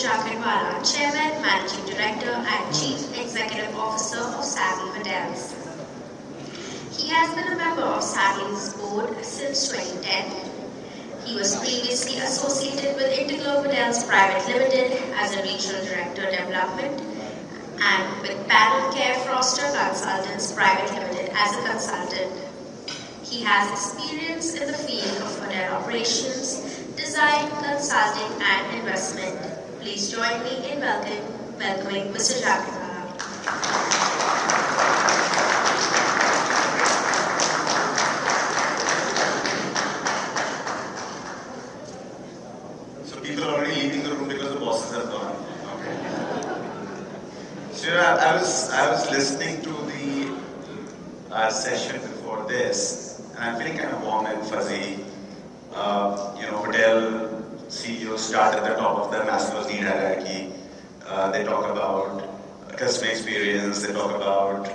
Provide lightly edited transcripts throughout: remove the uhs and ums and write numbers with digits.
Ashish Jakhanwala, Chairman, Managing Director and Chief Executive Officer of SAMHI Hotels. He has been a member of SAMHI's board since 2010. He was previously associated with Interglobe Hotels Private Limited as a Regional Director Development and with Panel Care Foster Consultants Private Limited as a consultant. He has experience in the field of hotel operations, design, consulting and investment. Please join me in welcoming Mr. Jakhanwala. So people are already leaving the room because the bosses have gone. Okay. So I was listening to the session before this, and I'm feeling kind of warm and fuzzy. Hotel CEOs start at the top of the Maslow's need hierarchy. They talk about customer experience. They talk about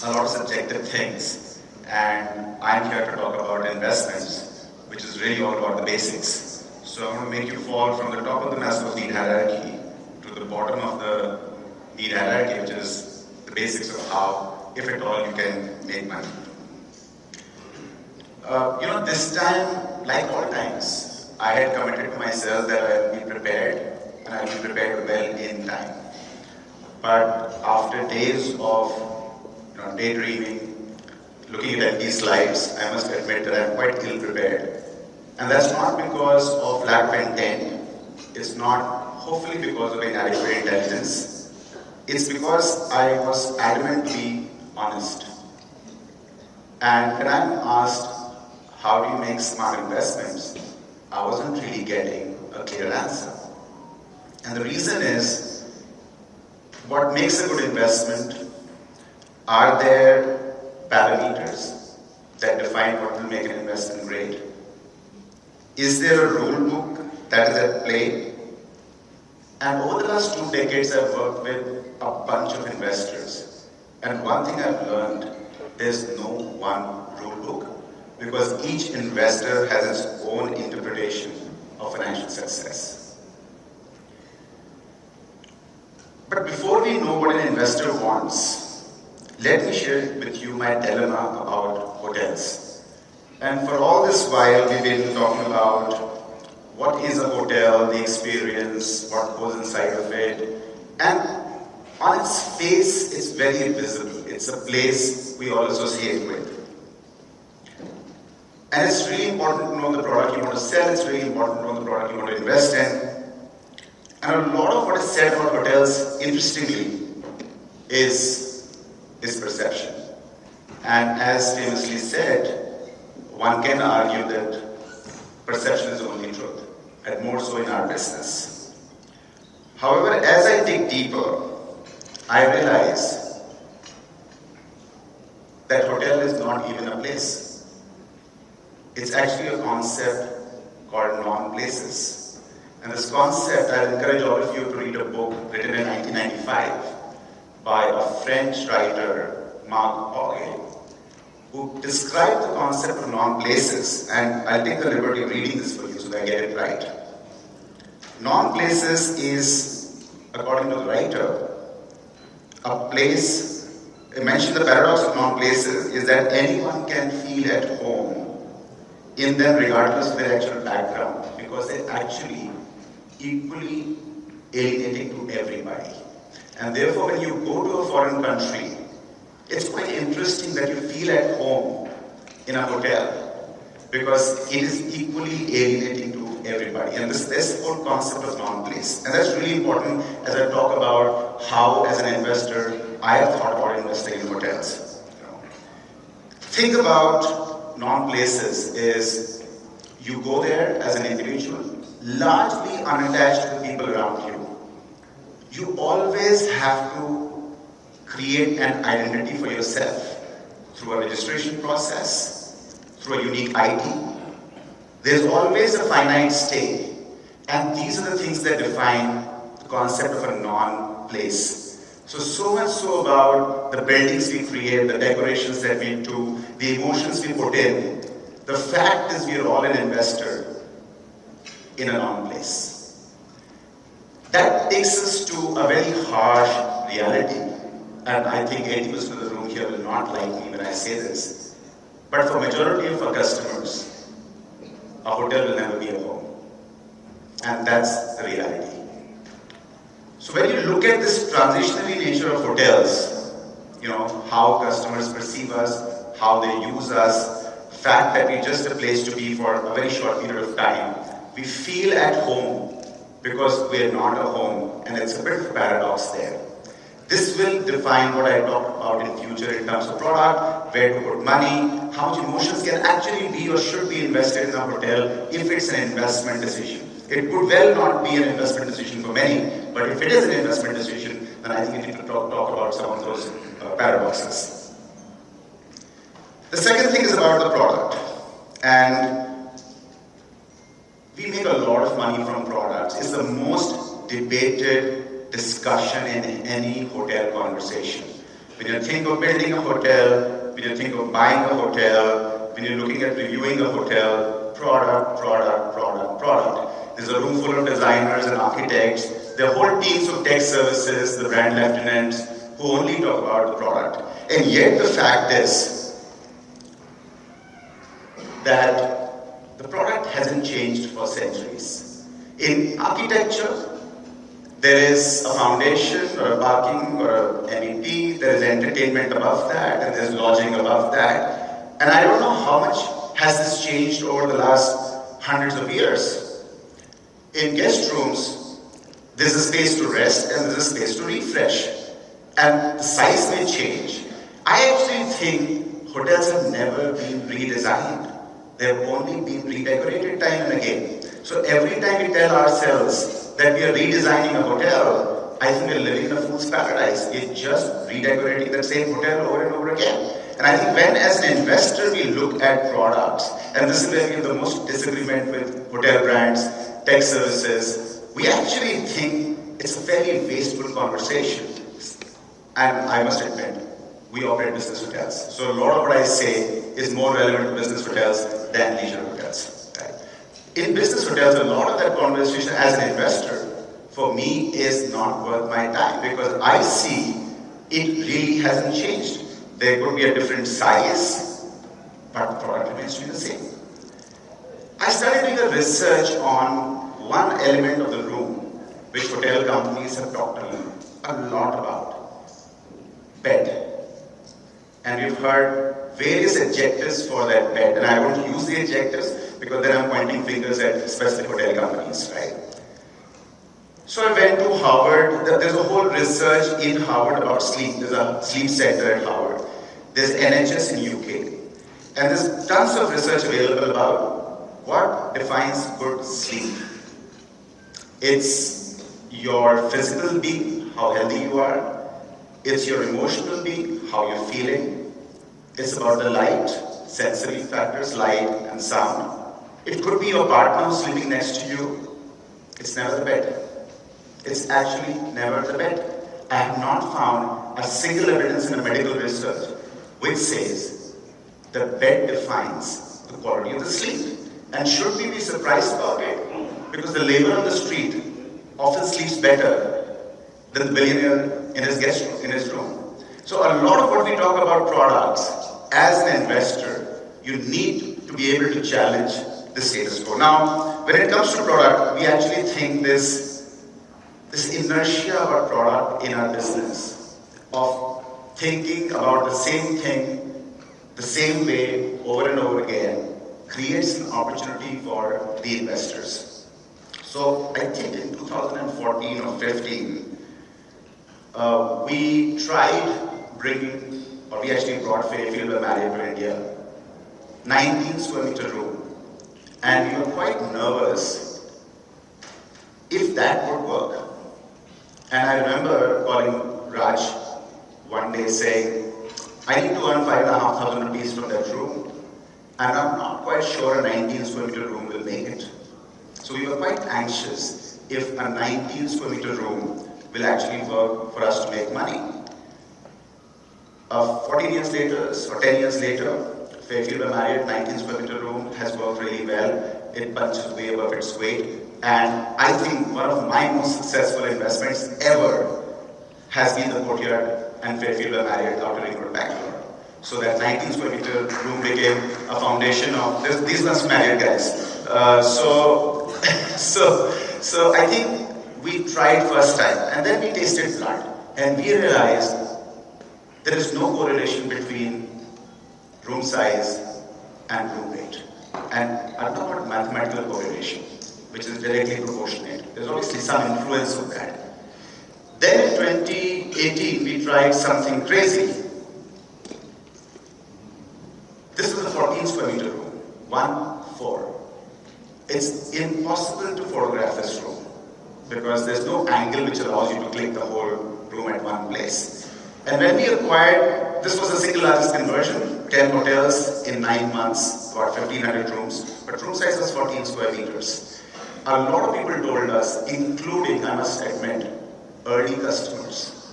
a lot of subjective things, and I'm here to talk about investments, which is really all about the basics. So I'm going to make you fall from the top of the Maslow's need hierarchy to the bottom of the need hierarchy, which is the basics of how, if at all, you can make money. This time, like all times, I had committed to myself that I will be prepared, and I will be prepared well in time. But after days of daydreaming, looking at these slides, I must admit that I'm quite ill prepared. And that's not because of lack of intent. It's not, hopefully, because of inadequate intelligence. It's because I was adamant to be honest. And when I'm asked, how do you make smart investments? I wasn't really getting a clear answer. And the reason is, what makes a good investment? Are there parameters that define what will make an investment great? Is there a rule book that is at play? And over the last 2 decades, I've worked with a bunch of investors. And one thing I've learned, there's no one rule book, because each investor has its own interpretation of financial success. But before we know what an investor wants, let me share with you my dilemma about hotels. And for all this while, we've been talking about what is a hotel, the experience, what goes inside of it. And on its face, it's very visible. It's a place we all associate with. And it's really important to know the product you want to sell. It's really important to know the product you want to invest in. And a lot of what is said about hotels, interestingly, is perception. And as famously said, one can argue that perception is the only truth, and more so in our business. However, as I dig deeper, I realize that hotel is not even a place. It's actually a concept called non-places. And this concept, I encourage all of you to read a book written in 1995 by a French writer, Marc Aurèle, who described the concept of non-places. And I'll take the liberty of reading this for you so that I get it right. Non-places is, according to the writer, a place. I mentioned the paradox of non-places is that anyone can feel at home in them regardless of their actual background, because they're actually equally alienating to everybody. And therefore, when you go to a foreign country, it's quite interesting that you feel at home in a hotel, because it is equally alienating to everybody. And this whole concept of non-place. And that's really important as I talk about how, as an investor, I have thought about investing in hotels. Think about non-places is you go there as an individual, largely unattached to the people around you. You always have to create an identity for yourself through a registration process, through a unique ID. There's always a finite stay, and these are the things that define the concept of a non-place. So much so about the buildings we create, the decorations that we do, the emotions we put in. The fact is we are all an investor in a non-place. That takes us to a very harsh reality, and I think 80% of the room here will not like me when I say this, but for majority of our customers, a hotel will never be a home, and that's the reality. So when you look at this transitionary nature of hotels, how customers perceive us, how they use us, the fact that we're just a place to be for a very short period of time, we feel at home because we're not a home, and it's a bit of a paradox there. This will define what I talk about in future in terms of product, where to put money, how much emotions can actually be or should be invested in a hotel if it's an investment decision. It could well not be an investment decision for many, but if it is an investment decision, then I think we need to talk about some of those paradoxes. The second thing is about the product, and we make a lot of money from products. It's the most debated discussion in any hotel conversation. When you think of building a hotel, when you think of buying a hotel, when you're looking at reviewing a hotel, product. There's a room full of designers and architects. There are whole teams of tech services, the brand lieutenants, who only talk about the product. And yet the fact is that the product hasn't changed for centuries. In architecture, there is a foundation or a parking or an MEP, there is entertainment above that, and there's lodging above that. And I don't know how much has this changed over the last hundreds of years. In guest rooms, there's a space to rest and there's a space to refresh. And the size may change. I actually think hotels have never been redesigned. They've only been redecorated time and again. So every time we tell ourselves that we are redesigning a hotel, I think we're living in a fool's paradise. We're just redecorating the same hotel over and over again. And I think when as an investor we look at products, and this is where we have the most disagreement with hotel brands, tech services, we actually think it's a fairly wasteful conversation. And I must admit, we operate business hotels. So a lot of what I say is more relevant to business hotels than leisure hotels. Right? In business hotels, a lot of that conversation as an investor, for me, is not worth my time because I see it really hasn't changed. There could be a different size, but the product remains to be the same. I started doing a research on one element of the room which hotel companies have talked a lot about: bed. And we've heard various adjectives for that bed, and I won't use the adjectives because then I'm pointing fingers at specific hotel companies, right? So I went to Harvard. There's a whole research in Harvard about sleep. There's a sleep center at Harvard. There's NHS in UK. And there's tons of research available about what defines good sleep. It's your physical being, how healthy you are. It's your emotional being, how you're feeling. It's about the light, sensory factors, light and sound. It could be your partner sleeping next to you. It's never the bed. It's actually never the bed. I have not found a single evidence in a medical research which says the bed defines the quality of the sleep. And should we be surprised about it? Because the labor on the street often sleeps better than the billionaire in his guest room, in his room. So a lot of what we talk about products, as an investor, you need to be able to challenge the status quo. Now, when it comes to product, we actually think this inertia of our product in our business, of thinking about the same thing, the same way, over and over again, creates an opportunity for the investors. So I think in 2014 or 15, we tried bringing, or we actually brought Fairfield-Marriott to India, 19 square meter room. And we were quite nervous if that would work. And I remember calling Raj one day saying, I need to earn 5,500 rupees from that room, and I'm not quite sure a 19 square meter room will make it. So we were quite anxious if a 19 square meter room will actually work for us to make money. 14 years later, or 10 years later, Fairfield-Marriott 19 square meter room has worked really well. it punches way above its weight. And I think one of my most successful investments ever has been the Courtyard and Fairfield by Marriott Outer Ring Road, Bangalore. So that 19 square meter room became a foundation of this. These must Marriott guys. So I think we tried first time, and then we tasted blood, and we realized there is no correlation between room size and room rate. And I'm talking about mathematical correlation, which is directly proportionate. There's obviously some influence of that. Then in 2018, we tried something crazy. This was a 14 square meter room, 1-4. It's impossible to photograph this room because there's no angle which allows you to click the whole room at one place. And when we acquired, this was the single largest conversion, 10 hotels in 9 months, about 1,500 rooms, but room size was 14 square meters. A lot of people told us, including, I must admit, early customers,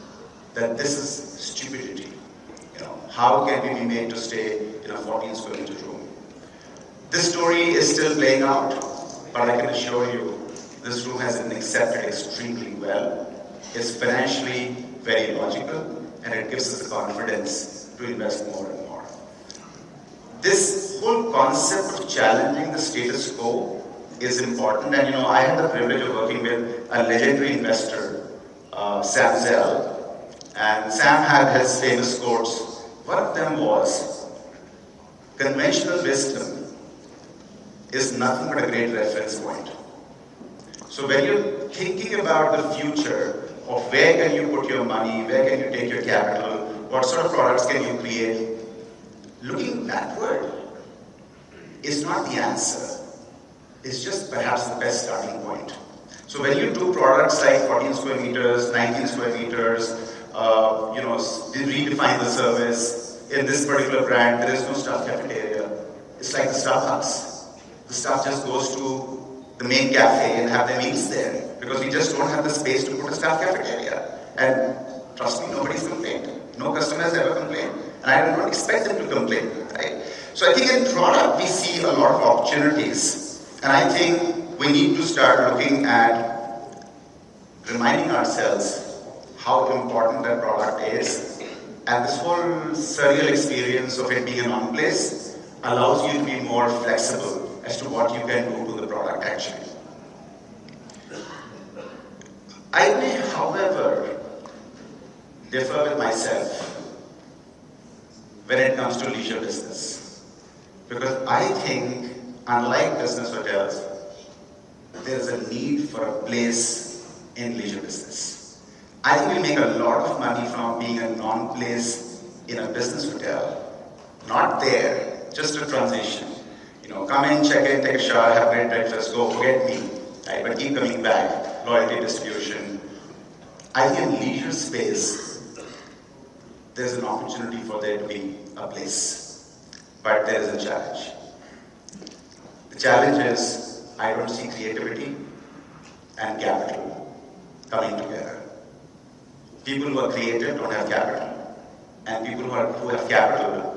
that this is stupidity. How can we be made to stay in a 14 square meter room? This story is still playing out, but I can assure you, this room has been accepted extremely well. It's financially very logical, and it gives us the confidence to invest more and more. This whole concept of challenging the status quo is important, and I had the privilege of working with a legendary investor, Sam Zell, and Sam had his famous quotes. One of them was, conventional wisdom is nothing but a great reference point. So when you're thinking about the future of where can you put your money, where can you take your capital, what sort of products can you create, looking backward is not the answer. It's just perhaps the best starting point. So when you do products like 14 square meters, 19 square meters, redefine the service. In this particular brand, there is no staff cafeteria. It's like the Starbucks. The staff just goes to the main cafe and have their meals there because we just don't have the space to put a staff cafeteria. And trust me, nobody's complained. No customer has ever complained. And I don't expect them to complain, right? So I think in product, we see a lot of opportunities. And I think we need to start looking at reminding ourselves how important that product is. And this whole surreal experience of it being an on place allows you to be more flexible as to what you can do to the product actually. I may, however, differ with myself when it comes to leisure business. Because I think, unlike business hotels, there's a need for a place in leisure business. I think we make a lot of money from being a non-place in a business hotel. Not there, just a transition. Come in, check in, take a shower, have great breakfast, go, forget me. Right? But keep coming back, loyalty distribution. I think in leisure space, there's an opportunity for there to be a place. But there is a challenge. The challenge is, I don't see creativity and capital coming together. People who are creative don't have capital, and people who have capital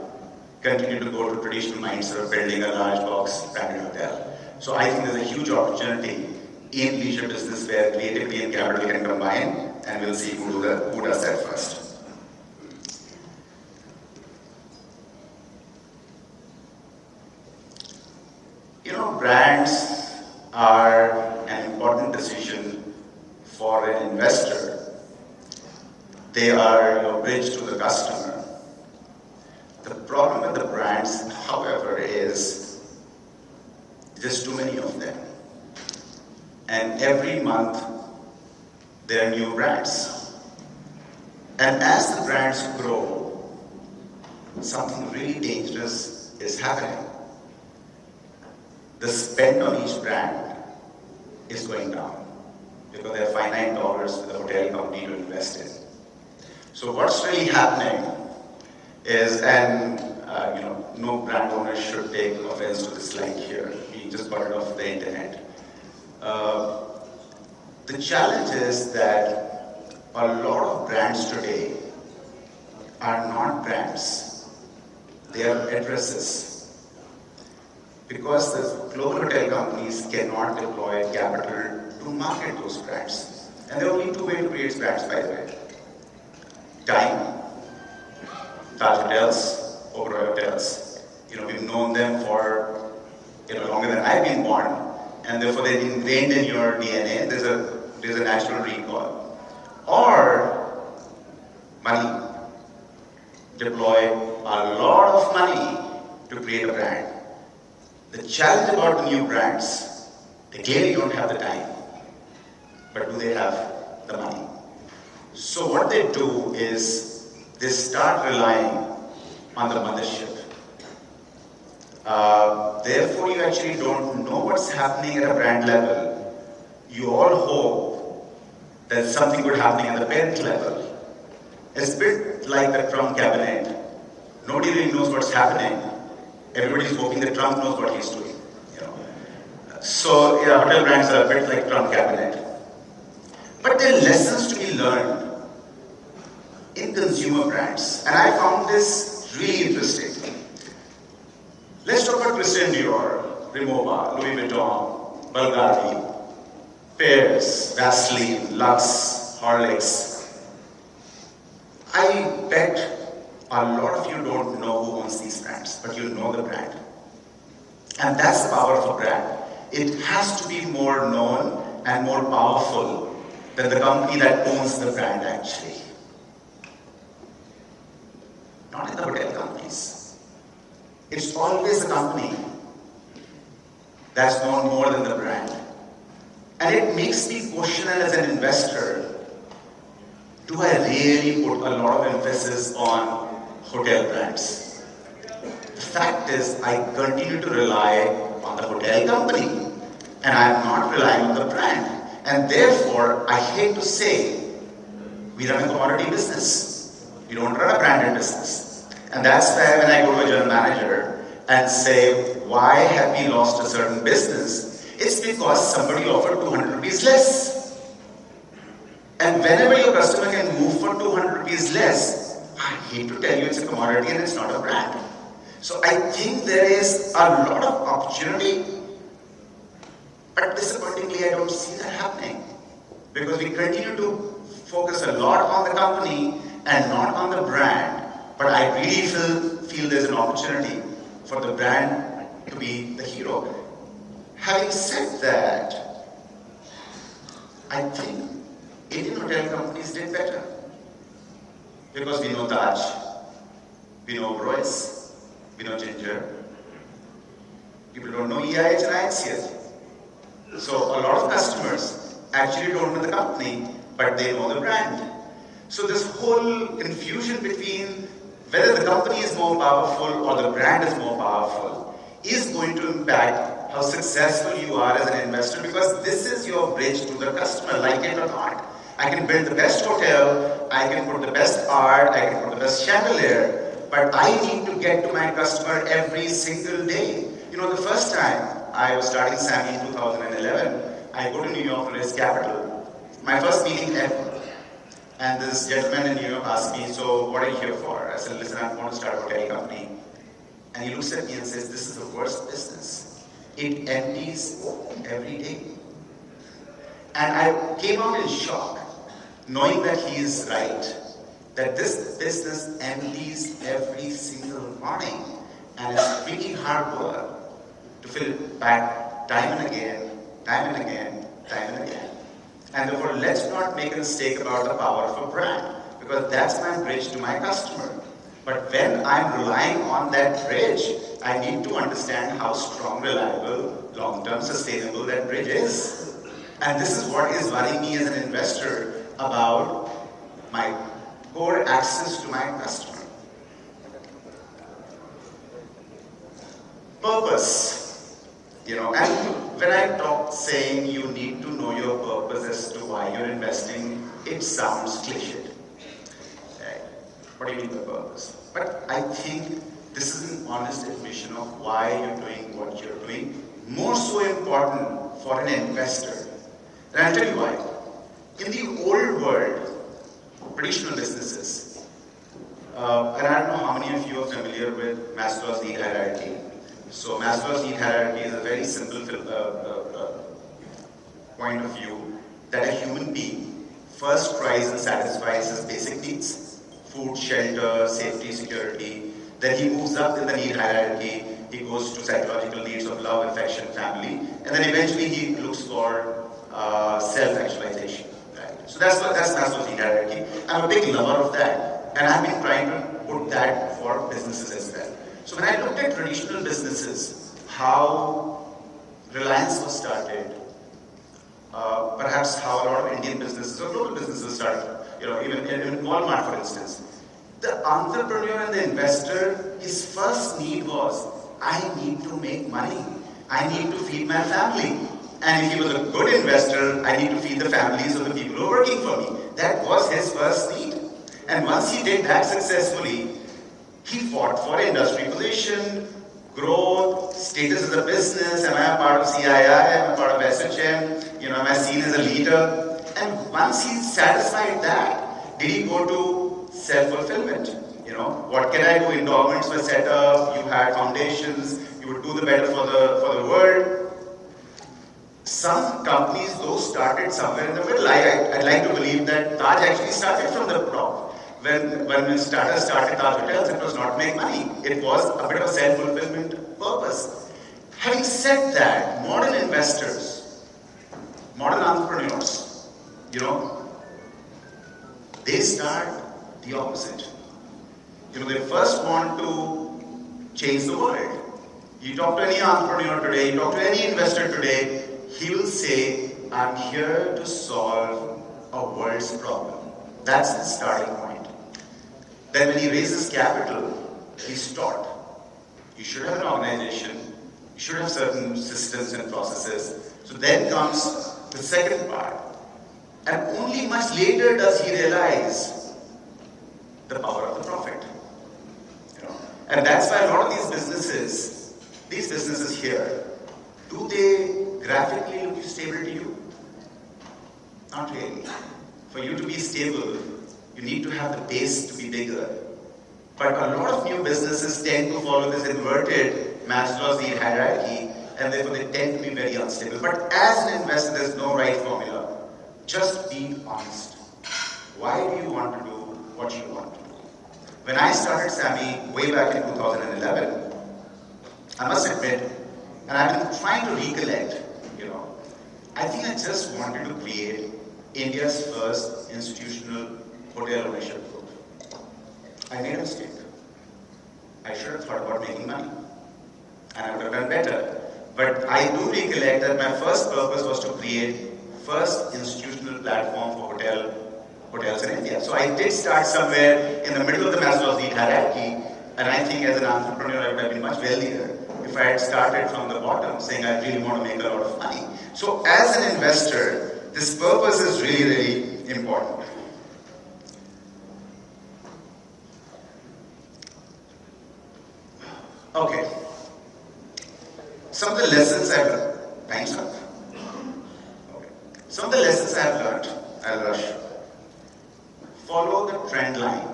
continue to go to traditional mindset of building a large box branded hotel. So I think there's a huge opportunity in leisure business where creativity and capital can combine, and we'll see who does that first. Brands are an important decision for an investor. They are your bridge to the customer. The problem with the brands, however, is there's too many of them. And every month, there are new brands. And as the brands grow, something really dangerous is happening. The spend on each brand is going down because there are finite dollars for the hotel company to invest in. So what's really happening is, and no brand owner should take offense to this slide here. We just got it off the internet. The challenge is that a lot of brands today are not brands. They are addresses. because the global hotel companies cannot deploy capital to market those brands. And there are only two ways to create brands, by the way. Time, Taj Hotels, Oberoi Hotels. We've known them for longer than I've been born, and therefore they're ingrained in your DNA. There's a natural recall. Or money. Deploy a lot of money to create a brand. The challenge about the new brands, they clearly don't have the time, but do they have the money? So what they do is they start relying on the mothership. Therefore, you actually don't know what's happening at a brand level. You all hope that something good happening at the parent level. It's a bit like the Trump cabinet. Nobody really knows what's happening. Everybody's hoping that Trump knows what he's doing. So, hotel brands are a bit like Trump cabinet. But there are lessons to be learned in consumer brands. And I found this really interesting. Let's talk about Christian Dior, Rimowa, Louis Vuitton, Bulgari, Pears, Vaseline, Lux, Horlicks. I bet a lot of you don't know who owns these brands, but you know the brand. And that's the power of a brand. It has to be more known and more powerful than the company that owns the brand actually. Not in the hotel companies. It's always the company that's known more than the brand. And it makes me question as an investor, do I really put a lot of emphasis on hotel brands? The fact is, I continue to rely on the hotel company, and I'm not relying on the brand. And therefore, I hate to say, we run a commodity business. We don't run a branded business. And that's why when I go to a general manager and say, why have we lost a certain business? It's because somebody offered 200 rupees less. And whenever your customer can move for 200 rupees less, I hate to tell you it's a commodity and it's not a brand. So I think there is a lot of opportunity, but disappointingly I don't see that happening. Because we continue to focus a lot on the company and not on the brand. But I really feel there's an opportunity for the brand to be the hero. Having said that, I think Indian hotel companies did better. Because we know Taj, we know Oberoi's, we know Ginger. People don't know EIH and IHCL. So a lot of customers actually don't know the company, but they know the brand. So this whole confusion between whether the company is more powerful or the brand is more powerful is going to impact how successful you are as an investor, because this is your bridge to the customer, like it or not. I can build the best hotel, I can put the best art, I can put the best chandelier, but I need to get to my customer every single day. The first time I was starting SAMHI in 2011, I go to New York to raise capital. My first meeting ever. And this gentleman in New York asked me, so what are you here for? I said, listen, I want to start a hotel company. And he looks at me and says, this is the worst business. It empties every day. And I came out in shock, knowing that he is right, that this business empties every single morning, and it's really hard work to fill it back time and again, time and again, time and again. And therefore, let's not make a mistake about the power of a brand, because that's my bridge to my customer. But when I'm relying on that bridge, I need to understand how strong, reliable, long-term, sustainable that bridge is. And this is what is worrying me as an investor about my core access to my customer. Purpose. And when I talk saying you need to know your purpose as to why you're investing, it sounds cliched. Right? What do you mean by purpose? But I think this is an honest admission of why you're doing what you're doing. More so important for an investor. And I'll tell you why. In the old world, traditional businesses, and I don't know how many of you are familiar with Maslow's need hierarchy. So Maslow's need hierarchy is a very simple point of view that a human being first tries and satisfies his basic needs: food, shelter, safety, security. Then he moves up in the need hierarchy. He goes to psychological needs of love, affection, family, and then eventually he looks for self-actualization. Right? So that's Maslow's need hierarchy. I'm a big lover of that, and I've been trying to put that for businesses as well. So when I looked at traditional businesses, how Reliance was started, perhaps how a lot of Indian businesses or global businesses started, even Walmart, for instance. The entrepreneur and the investor, his first need was, I need to make money. I need to feed my family. And if he was a good investor, I need to feed the families of the people who are working for me. That was his first need. And once he did that successfully, he fought for industry position, growth, status as a business. Am I a part of CII? Am I a part of SHM? Am I seen as a leader? And once he satisfied that, did he go to self-fulfillment? What can I do? Endowments were set up, you had foundations, you would do the better for the world. Some companies, though, started somewhere in the middle. I'd like to believe that Taj actually started from the top. When Tata started Taj Hotels, it was not to make money. It was a bit of a self-fulfillment purpose. Having said that, modern investors, modern entrepreneurs, they start the opposite. They first want to change the world. You talk to any entrepreneur today, you talk to any investor today, he will say, I'm here to solve a world's problem. That's the starting point. Then when he raises capital, he's taught. You should have an organization, you should have certain systems and processes. So then comes the second part. And only much later does he realize the power of the profit. And that's why a lot of these businesses here, do they graphically look stable to you? Not really. For you to be stable, you need to have the base to be bigger. But a lot of new businesses tend to follow this inverted Maslow's need hierarchy, and therefore they tend to be very unstable. But as an investor, there's no right formula. Just be honest. Why do you want to do what you want to do? When I started SAMHI way back in 2011, I must admit, and I've been trying to recollect, I think I just wanted to create India's first institutional hotel ownership group. I made a mistake. I should have thought about making money, and I would have done better. But I do recollect that my first purpose was to create first institutional platform for hotels in India. So I did start somewhere in the middle of the Maslow's need hierarchy, and I think as an entrepreneur I would have been much wealthier if I had started from the bottom, saying I really want to make a lot of money. So as an investor, this purpose is really, really important. Okay. Some of the lessons I've learned. Time's up. Okay. Some of the lessons I've learned, I'll rush. Follow the trend line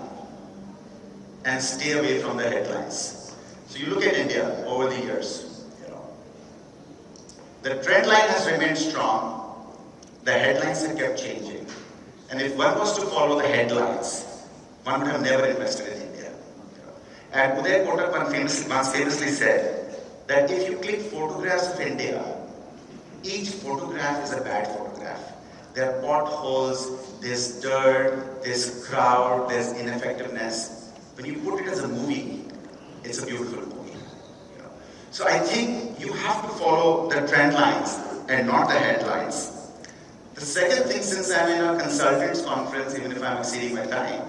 and stay away from the headlines. So you look at India over the years, the trend line has remained strong, the headlines have kept changing. And if one was to follow the headlines, one would have never invested in India. And Uday Kotak once famously said that if you click photographs of India, each photograph is a bad photograph. There are potholes, there's dirt, there's crowd, there's ineffectiveness. When you put it as a movie, it's a beautiful movie. So I think you have to follow the trend lines and not the headlines. The second thing, since I'm in a consultants conference, even if I'm exceeding my time,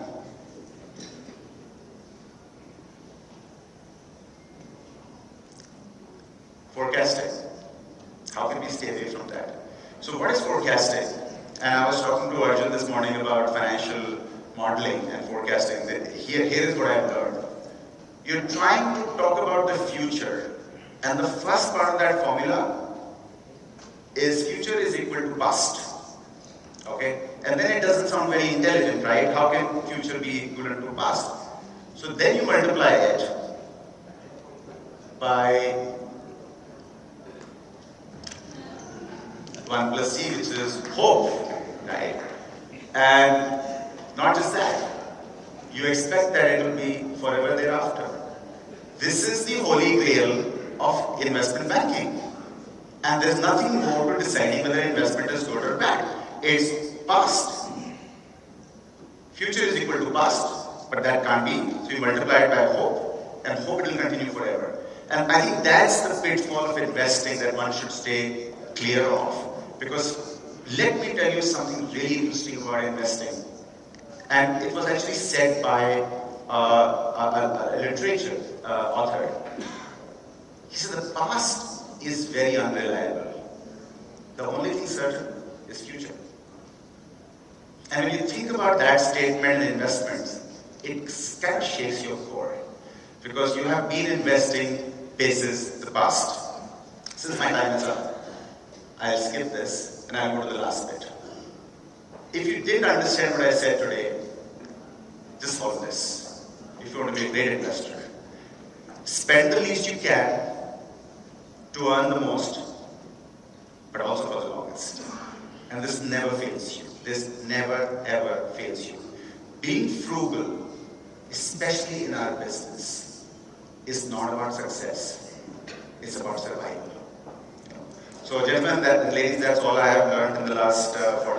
forecasting. How can we stay away from that? So what is forecasting? And I was talking to Arjun this morning about financial modeling and forecasting. Here is what I've learned. You're trying to talk about the future, and the first part of that formula is future is equal to past. Okay? And then it doesn't sound very intelligent, right? How can future be equivalent to past? So then you multiply it by 1 plus C, which is hope, right? And not just that, you expect that it will be forever thereafter. This is the holy grail of investment banking. And there's nothing more to deciding whether investment is good or bad. It's past. Future is equal to past, but that can't be. So you multiply it by hope, and hope it will continue forever. And I think that's the pitfall of investing that one should stay clear of. Because let me tell you something really interesting about investing. And it was actually said by a literature author. He said the past is very unreliable. The only thing certain is future. And when you think about that statement in investments, it kind of shakes your core. Because you have been investing basis the past. Since my time is up, I'll skip this and I'll go to the last bit. If you didn't understand what I said today, just follow this. If you want to be a great investor, spend the least you can to earn the most, but also for the longest. And this never fails you. This never ever fails you. Being frugal, especially in our business, is not about success. It's about survival. So gentlemen and ladies, that's all I have learned in the last 40